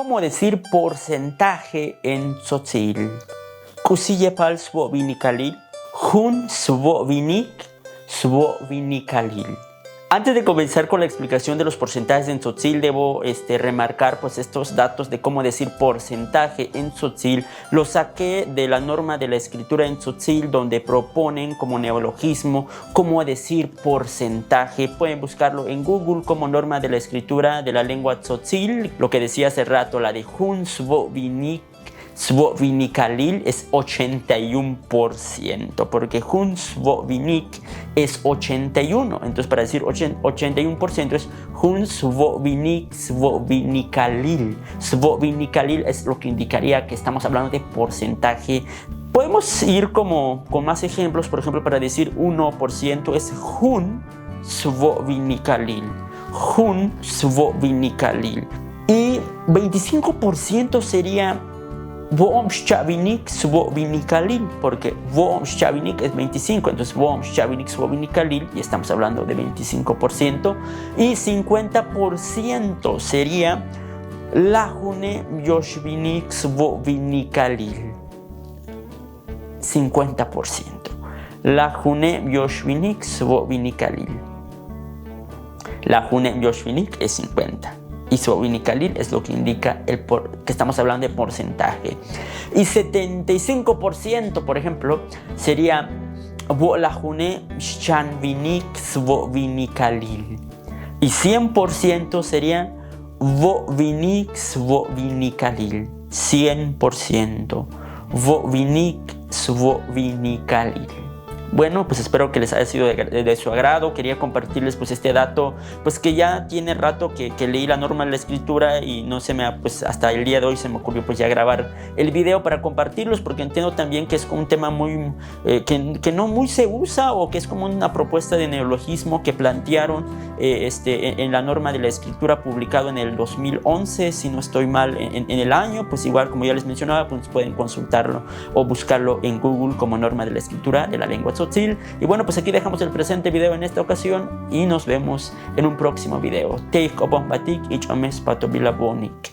¿Cómo decir porcentaje en tzotzil? Kusiyepal svovinikalil, hun svovinikalil. Antes de comenzar con la explicación de los porcentajes en tzotzil, debo remarcar pues estos datos de cómo decir porcentaje en tzotzil. Los saqué de la norma de la escritura en tzotzil, donde proponen como neologismo cómo decir porcentaje. Pueden buscarlo en Google como norma de la escritura de la lengua tzotzil. Lo que decía hace rato, la de hun svovinikalil es 81%, porque hun svovinik es 81. Entonces, para decir 81% es hun svovinikalil. Svovinikalil es lo que indicaría que estamos hablando de porcentaje. Podemos ir con más ejemplos. Por ejemplo, para decir 1% es hun svovinikalil. Hun svovinikalil. Y 25% sería Voomschavinik svovinikalil, porque Voomschavinik es 25, entonces Voomschavinik svovinikalil, y estamos hablando de 25%. Y 50% sería Lahune Yoshvinik svovinikalil. 50%. Lahune Yoshvinik svovinikalil. Lahune Yoshvinik es 50. Y svovinikalil es lo que indica que estamos hablando de porcentaje. Y 75%, por ejemplo, sería Volahune Shanvinik svovinikalil. Y 100% sería Vovinik svovinikalil. 100%. Vovinik svovinikalil. Bueno, pues espero que les haya sido de su agrado. Quería compartirles pues este dato, pues que ya tiene rato que leí la norma de la escritura y no se me pues hasta el día de hoy se me ocurrió pues ya grabar el video para compartirlos, porque entiendo también que es un tema muy que no muy se usa, o que es como una propuesta de neologismo que plantearon en la norma de la escritura publicado en el 2011, si no estoy mal en el año. Pues igual, como ya les mencionaba, pues pueden consultarlo o buscarlo en Google como norma de la escritura de la lengua tzotzil. Y bueno, pues aquí dejamos el presente video en esta ocasión y nos vemos en un próximo video. Teik obon batik ich ames patobilabonik.